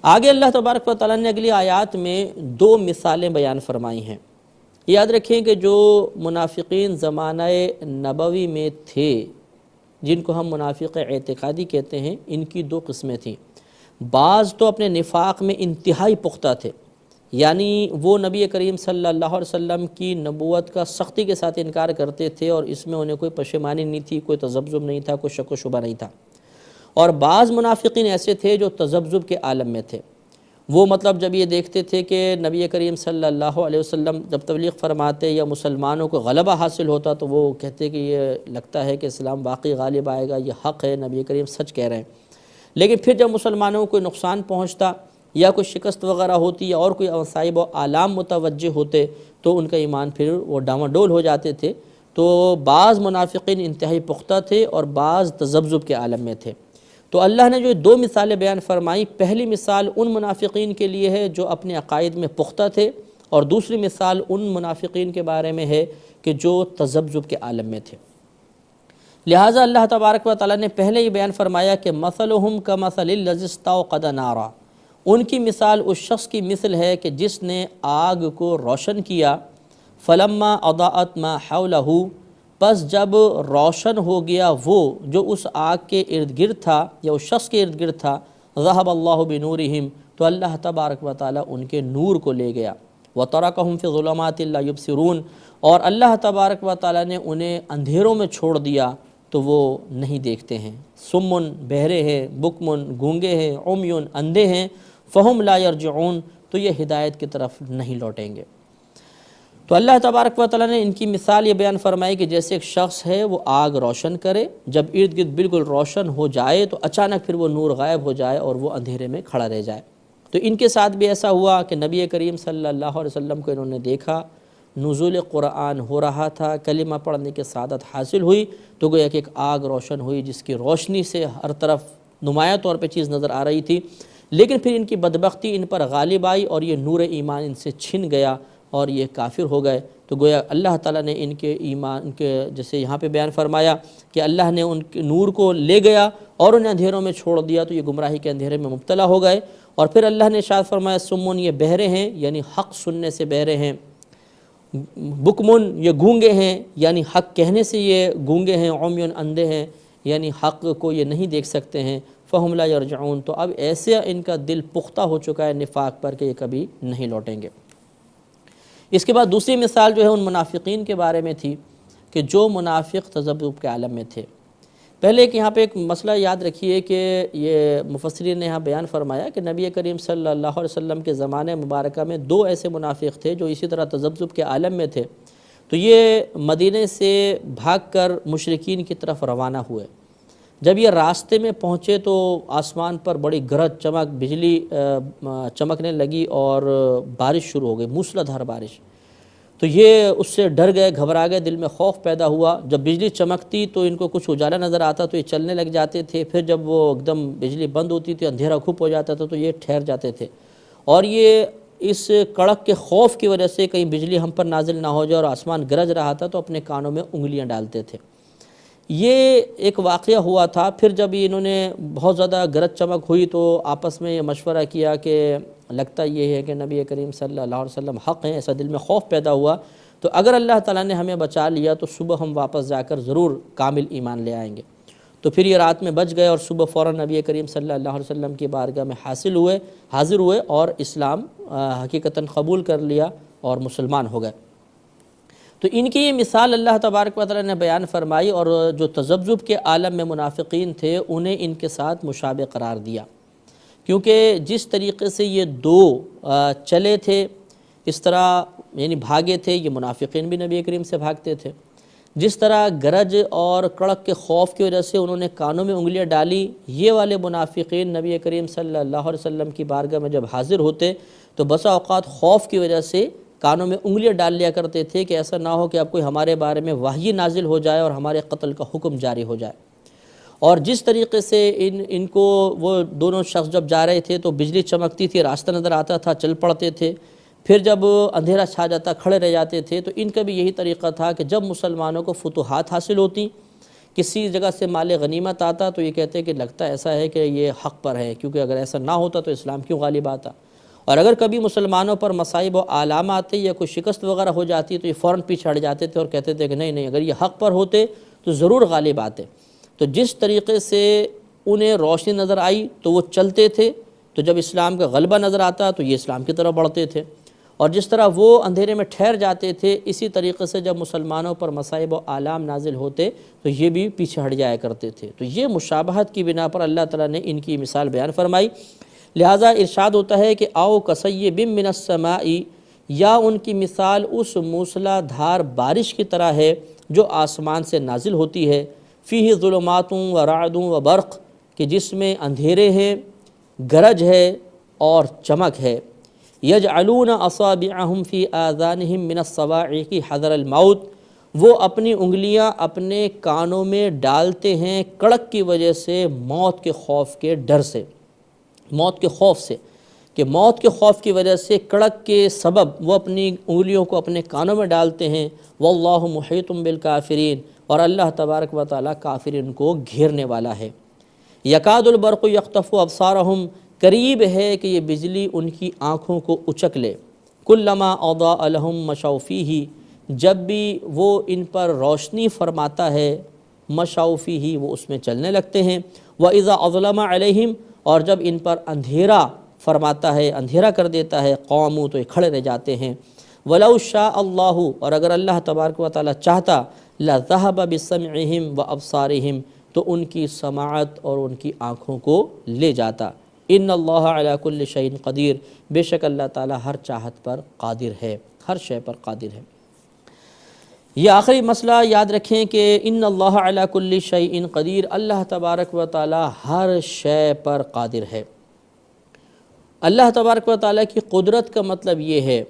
آگے اللہ تبارک و تعالیٰ نے اگلی آیات میں دو مثالیں بیان فرمائی ہیں۔ یاد رکھیں کہ جو منافقین زمانہ نبوی میں تھے، جن کو ہم منافق اعتقادی کہتے ہیں، ان کی دو قسمیں تھیں۔ بعض تو اپنے نفاق میں انتہائی پختہ تھے، یعنی وہ نبی کریم صلی اللہ علیہ وسلم کی نبوت کا سختی کے ساتھ انکار کرتے تھے، اور اس میں انہیں کوئی پشیمانی نہیں تھی، کوئی تذبذب نہیں تھا، کوئی شک و شبہ نہیں تھا۔ اور بعض منافقین ایسے تھے جو تذبذب کے عالم میں تھے۔ وہ مطلب جب یہ دیکھتے تھے کہ نبی کریم صلی اللہ علیہ وسلم جب تبلیغ فرماتے یا مسلمانوں کو غلبہ حاصل ہوتا تو وہ کہتے کہ یہ لگتا ہے کہ اسلام واقعی غالب آئے گا، یہ حق ہے، نبی کریم سچ کہہ رہے ہیں۔ لیکن پھر جب مسلمانوں کو کوئی نقصان پہنچتا یا کوئی شکست وغیرہ ہوتی یا اور کوئی مصائب و آلام متوجہ ہوتے تو ان کا ایمان پھر وہ ڈاواڈول ہو جاتے تھے۔ تو بعض منافقین انتہائی پختہ تھے اور بعض تذبذب کے عالم میں تھے۔ تو اللہ نے جو دو مثالیں بیان فرمائی، پہلی مثال ان منافقین کے لیے ہے جو اپنے عقائد میں پختہ تھے، اور دوسری مثال ان منافقین کے بارے میں ہے کہ جو تذبذب کے عالم میں تھے۔ لہٰذا اللہ تبارک و تعالیٰ نے پہلے ہی بیان فرمایا کہ مثلہم کمثل الذی استوقد نارا، ان کی مثال اس شخص کی مثل ہے کہ جس نے آگ کو روشن کیا، فلما اضاءت ما حولہ، پس جب روشن ہو گیا وہ جو اس آگ کے ارد گرد تھا یا اس شخص کے ارد گرد تھا، ذہب اللہ بنورہم، تو اللہ تبارک و تعالیٰ ان کے نور کو لے گیا، وترکہم فی ظلمات لا یبصرون، اور اللہ تبارک و تعالیٰ نے انہیں اندھیروں میں چھوڑ دیا تو وہ نہیں دیکھتے ہیں۔ سمن بہرے ہیں، بکمن گونگے ہیں، عمیون اندھے ہیں، فہم لا یرجعون، تو یہ ہدایت کی طرف نہیں لوٹیں گے۔ تو اللہ تبارک و تعالیٰ نے ان کی مثال یہ بیان فرمائی کہ جیسے ایک شخص ہے وہ آگ روشن کرے، جب ارد گرد بالکل روشن ہو جائے تو اچانک پھر وہ نور غائب ہو جائے اور وہ اندھیرے میں کھڑا رہ جائے۔ تو ان کے ساتھ بھی ایسا ہوا کہ نبی کریم صلی اللہ علیہ وسلم کو انہوں نے دیکھا، نزول قرآن ہو رہا تھا، کلمہ پڑھنے کی سعادت حاصل ہوئی، تو گویا کہ ایک آگ روشن ہوئی جس کی روشنی سے ہر طرف نمایاں طور پہ چیز نظر آ رہی تھی، لیکن پھر ان کی بدبختی ان پر غالب آئی اور یہ نور ایمان ان سے چھن گیا اور یہ کافر ہو گئے۔ تو گویا اللہ تعالیٰ نے ان کے ایمان کے، جیسے یہاں پہ بیان فرمایا کہ اللہ نے ان کے نور کو لے گیا اور انہیں اندھیروں میں چھوڑ دیا، تو یہ گمراہی کے اندھیرے میں مبتلا ہو گئے۔ اور پھر اللہ نے ارشاد فرمایا سمون، یہ بہرے ہیں یعنی حق سننے سے بہرے ہیں، بکمن یہ گونگے ہیں یعنی حق کہنے سے یہ گونگے ہیں، عمیون اندھے ہیں یعنی حق کو یہ نہیں دیکھ سکتے ہیں، فہم لا یرجعون، تو اب ایسے ان کا دل پختہ ہو چکا ہے نفاق پر کہ یہ کبھی نہیں لوٹیں گے۔ اس کے بعد دوسری مثال جو ہے ان منافقین کے بارے میں تھی کہ جو منافق تذبذب کے عالم میں تھے۔ پہلے کہ یہاں پہ ایک مسئلہ یاد رکھیے کہ یہ مفسرین نے یہاں بیان فرمایا کہ نبی کریم صلی اللہ علیہ وسلم کے زمانے مبارکہ میں دو ایسے منافق تھے جو اسی طرح تذبذب کے عالم میں تھے۔ تو یہ مدینے سے بھاگ کر مشرکین کی طرف روانہ ہوئے۔ جب یہ راستے میں پہنچے تو آسمان پر بڑی گرج چمک، بجلی چمکنے لگی اور بارش شروع ہو گئی، موسلادھار بارش۔ تو یہ اس سے ڈر گئے، گھبرا گئے، دل میں خوف پیدا ہوا۔ جب بجلی چمکتی تو ان کو کچھ اجالا نظر آتا تو یہ چلنے لگ جاتے تھے، پھر جب وہ ایک دم بجلی بند ہوتی تھی، اندھیرا کھپ ہو جاتا تھا تو یہ ٹھہر جاتے تھے، اور یہ اس کڑک کے خوف کی وجہ سے کہیں بجلی ہم پر نازل نہ ہو جائے اور آسمان گرج رہا تھا تو اپنے کانوں میں انگلیاں ڈالتے تھے۔ یہ ایک واقعہ ہوا تھا۔ پھر جب انہوں نے بہت زیادہ گرج چمک ہوئی تو آپس میں یہ مشورہ کیا کہ لگتا یہ ہے کہ نبی کریم صلی اللہ علیہ وسلم حق ہیں، ایسا دل میں خوف پیدا ہوا، تو اگر اللہ تعالیٰ نے ہمیں بچا لیا تو صبح ہم واپس جا کر ضرور کامل ایمان لے آئیں گے۔ تو پھر یہ رات میں بچ گئے اور صبح فوراً نبی کریم صلی اللہ علیہ وسلم کی بارگاہ میں حاضر ہوئے اور اسلام حقیقتاً قبول کر لیا اور مسلمان ہو گئے۔ تو ان کی یہ مثال اللہ تبارک و تعالیٰ نے بیان فرمائی، اور جو تذبذب کے عالم میں منافقین تھے انہیں ان کے ساتھ مشابہ قرار دیا، کیونکہ جس طریقے سے یہ دو چلے تھے، اس طرح یعنی بھاگے تھے، یہ منافقین بھی نبی کریم سے بھاگتے تھے۔ جس طرح گرج اور کڑک کے خوف کی وجہ سے انہوں نے کانوں میں انگلیاں ڈالی، یہ والے منافقین نبی کریم صلی اللہ علیہ وسلم کی بارگاہ میں جب حاضر ہوتے تو بسا اوقات خوف کی وجہ سے کانوں میں انگلیاں ڈال لیا کرتے تھے کہ ایسا نہ ہو کہ اب کوئی ہمارے بارے میں وحی نازل ہو جائے اور ہمارے قتل کا حکم جاری ہو جائے۔ اور جس طریقے سے ان کو وہ دونوں شخص جب جا رہے تھے تو بجلی چمکتی تھی، راستہ نظر آتا تھا، چل پڑتے تھے، پھر جب اندھیرا چھا جاتا کھڑے رہ جاتے تھے۔ تو ان کا بھی یہی طریقہ تھا کہ جب مسلمانوں کو فتوحات حاصل ہوتی کسی جگہ سے مال غنیمت آتا تو یہ کہتے کہ لگتا ایسا ہے کہ یہ حق پر ہے، کیونکہ اگر ایسا نہ ہوتا تو اسلام کیوں غالب آتا۔ اور اگر کبھی مسلمانوں پر مصائب و آلام آتے یا کوئی شکست وغیرہ ہو جاتی تو یہ فوراً پیچھے ہٹ جاتے تھے اور کہتے تھے کہ نہیں نہیں، اگر یہ حق پر ہوتے تو ضرور غالب آتے۔ تو جس طریقے سے انہیں روشنی نظر آئی تو وہ چلتے تھے، تو جب اسلام کا غلبہ نظر آتا تو یہ اسلام کی طرف بڑھتے تھے، اور جس طرح وہ اندھیرے میں ٹھہر جاتے تھے اسی طریقے سے جب مسلمانوں پر مصائب و آلام نازل ہوتے تو یہ بھی پیچھے ہٹ جایا کرتے تھے۔ تو یہ مشابہت کی بنا پر اللہ تعالیٰ نے ان کی مثال بیان فرمائی۔ لہٰذا ارشاد ہوتا ہے کہ آؤ کصیب من السماء، یا ان کی مثال اس موسلا دھار بارش کی طرح ہے جو آسمان سے نازل ہوتی ہے، فیہ ظلمات و رعد و برق، کہ جس میں اندھیرے ہیں، گرج ہے اور چمک ہے، یجعلون اصابعہم فی آذانہم من الصواعق حذر الموت، وہ اپنی انگلیاں اپنے کانوں میں ڈالتے ہیں کڑک کی وجہ سے، موت کے خوف کے ڈر سے، موت کے خوف سے، کہ موت کے خوف کی وجہ سے کڑک کے سبب وہ اپنی انگلیوں کو اپنے کانوں میں ڈالتے ہیں۔ واللہ محیط بالکافرین، اور اللہ تبارک و تعالیٰ کافرین کو گھیرنے والا ہے۔ یکاد البرق یخطف ابصارہم، قریب ہے کہ یہ بجلی ان کی آنکھوں کو اچک لے، کلما اضاء لہم مشوا فیہ، جب بھی وہ ان پر روشنی فرماتا ہے، مشوا فیہ، وہ اس میں چلنے لگتے ہیں، واذا اظلم علیہم، اور جب ان پر اندھیرا فرماتا ہے، اندھیرا کر دیتا ہے، قوموا، تو یہ کھڑے رہ جاتے ہیں۔ ولو شاء اللہ، اور اگر اللہ تبارک و تعالیٰ چاہتا، لذہب بسمعہم وابصارہم، تو ان کی سماعت اور ان کی آنکھوں کو لے جاتا۔ ان اللہ علی کل شیء قدیر، بے شک اللہ تعالیٰ ہر چاہت پر قادر ہے، ہر شے پر قادر ہے۔ یہ آخری مسئلہ یاد رکھیں کہ ان اللہ علی کل شیء قدیر، اللہ تبارک و تعالیٰ ہر شے پر قادر ہے۔ اللہ تبارک و تعالیٰ کی قدرت کا مطلب یہ ہے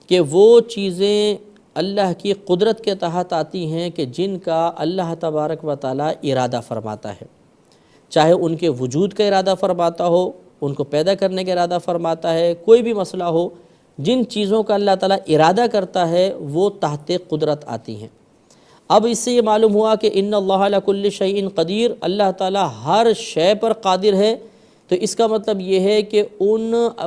کہ وہ چیزیں اللہ کی قدرت کے تحت آتی ہیں کہ جن کا اللہ تبارک و تعالیٰ ارادہ فرماتا ہے، چاہے ان کے وجود کا ارادہ فرماتا ہو، ان کو پیدا کرنے کا ارادہ فرماتا ہے، کوئی بھی مسئلہ ہو، جن چیزوں کا اللہ تعالیٰ ارادہ کرتا ہے وہ تحت قدرت آتی ہیں۔ اب اس سے یہ معلوم ہوا کہ ان اللہ علی کل شیء قدیر، اللہ تعالیٰ ہر شے پر قادر ہے، تو اس کا مطلب یہ ہے کہ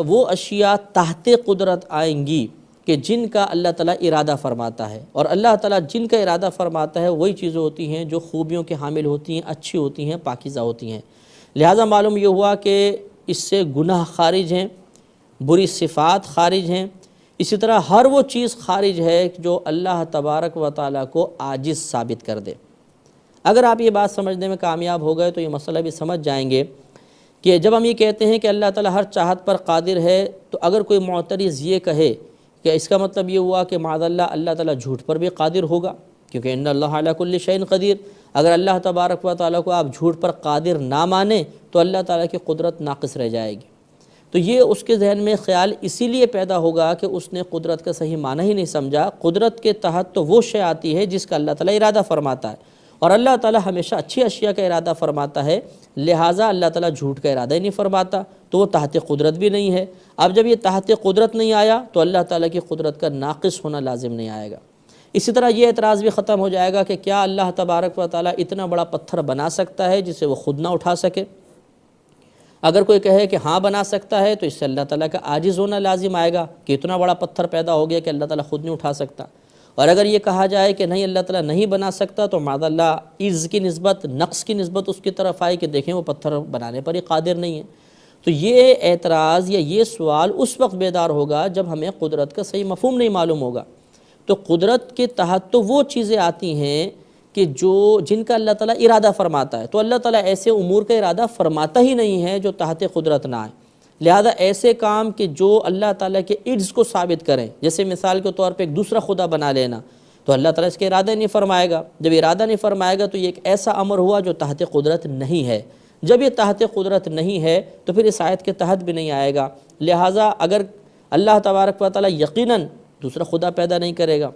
وہ اشیاء تحت قدرت آئیں گی کہ جن کا اللہ تعالیٰ ارادہ فرماتا ہے، اور اللہ تعالیٰ جن کا ارادہ فرماتا ہے وہی چیزیں ہوتی ہیں جو خوبیوں کے حامل ہوتی ہیں، اچھی ہوتی ہیں، پاکیزہ ہوتی ہیں۔ لہٰذا معلوم یہ ہوا کہ اس سے گناہ خارج ہیں، بری صفات خارج ہیں، اسی طرح ہر وہ چیز خارج ہے جو اللہ تبارک و تعالیٰ کو عاجز ثابت کر دے۔ اگر آپ یہ بات سمجھنے میں کامیاب ہو گئے تو یہ مسئلہ بھی سمجھ جائیں گے کہ جب ہم یہ کہتے ہیں کہ اللہ تعالیٰ ہر چاہت پر قادر ہے، تو اگر کوئی معترض یہ کہے کہ اس کا مطلب یہ ہوا کہ معاذ اللہ اللہ تعالیٰ جھوٹ پر بھی قادر ہوگا، کیونکہ ان اللہ علی کل شیء قدیر، اگر اللہ تبارک و تعالیٰ کو آپ جھوٹ پر قادر نہ مانیں تو اللہ تعالیٰ کی قدرت ناقص رہ جائے گی۔ تو یہ اس کے ذہن میں خیال اسی لیے پیدا ہوگا کہ اس نے قدرت کا صحیح معنی ہی نہیں سمجھا۔ قدرت کے تحت تو وہ شے آتی ہے جس کا اللہ تعالیٰ ارادہ فرماتا ہے، اور اللہ تعالیٰ ہمیشہ اچھی اشیاء کا ارادہ فرماتا ہے، لہٰذا اللہ تعالیٰ جھوٹ کا ارادہ ہی نہیں فرماتا، تو وہ تحت قدرت بھی نہیں ہے۔ اب جب یہ تحت قدرت نہیں آیا تو اللہ تعالیٰ کی قدرت کا ناقص ہونا لازم نہیں آئے گا۔ اسی طرح یہ اعتراض بھی ختم ہو جائے گا کہ کیا اللہ تبارک و تعالیٰ اتنا بڑا پتھر بنا سکتا ہے جسے وہ خود نہ اٹھا سکے؟ اگر کوئی کہے کہ ہاں بنا سکتا ہے تو اس سے اللہ تعالیٰ کا عاجز ہونا لازم آئے گا کہ اتنا بڑا پتھر پیدا ہو گیا کہ اللہ تعالیٰ خود نہیں اٹھا سکتا۔ اور اگر یہ کہا جائے کہ نہیں اللہ تعالیٰ نہیں بنا سکتا تو معاذ اللہ عز کی نسبت، نقص کی نسبت اس کی طرف آئے کہ دیکھیں وہ پتھر بنانے پر ہی قادر نہیں ہے۔ تو یہ اعتراض یا یہ سوال اس وقت بیدار ہوگا جب ہمیں قدرت کا صحیح مفہوم نہیں معلوم ہوگا۔ تو قدرت کے تحت تو وہ چیزیں آتی ہیں کہ جن کا اللہ تعالیٰ ارادہ فرماتا ہے، تو اللہ تعالیٰ ایسے امور کا ارادہ فرماتا ہی نہیں ہے جو تحت قدرت نہ آئے۔ لہذا ایسے کام کہ جو اللہ تعالیٰ کے عجز کو ثابت کریں، جیسے مثال کے طور پہ ایک دوسرا خدا بنا لینا، تو اللہ تعالیٰ اس کے ارادہ نہیں فرمائے گا۔ جب ارادہ نہیں فرمائے گا تو یہ ایک ایسا امر ہوا جو تحت قدرت نہیں ہے۔ جب یہ تحت قدرت نہیں ہے تو پھر اس آیت کے تحت بھی نہیں آئے گا۔ لہٰذا اگر اللہ تبارک و تعالیٰ یقیناً دوسرا خدا پیدا نہیں کرے گا،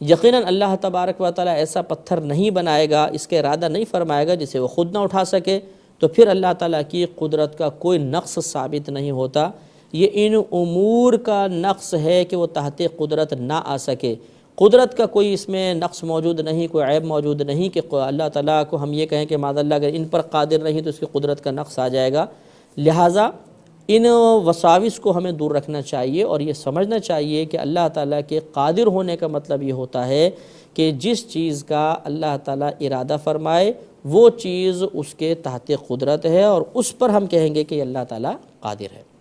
یقیناً اللہ تبارک و تعالیٰ ایسا پتھر نہیں بنائے گا، اس کا ارادہ نہیں فرمائے گا جسے وہ خود نہ اٹھا سکے، تو پھر اللہ تعالیٰ کی قدرت کا کوئی نقص ثابت نہیں ہوتا۔ یہ ان امور کا نقص ہے کہ وہ تحت قدرت نہ آ سکے، قدرت کا کوئی اس میں نقص موجود نہیں، کوئی عیب موجود نہیں کہ اللہ تعالیٰ کو ہم یہ کہیں کہ معاذ اللہ اگر ان پر قادر نہیں تو اس کی قدرت کا نقص آ جائے گا۔ لہٰذا ان وساوس کو ہمیں دور رکھنا چاہیے اور یہ سمجھنا چاہیے کہ اللہ تعالیٰ کے قادر ہونے کا مطلب یہ ہوتا ہے کہ جس چیز کا اللہ تعالیٰ ارادہ فرمائے وہ چیز اس کے تحت قدرت ہے اور اس پر ہم کہیں گے کہ اللہ تعالیٰ قادر ہے۔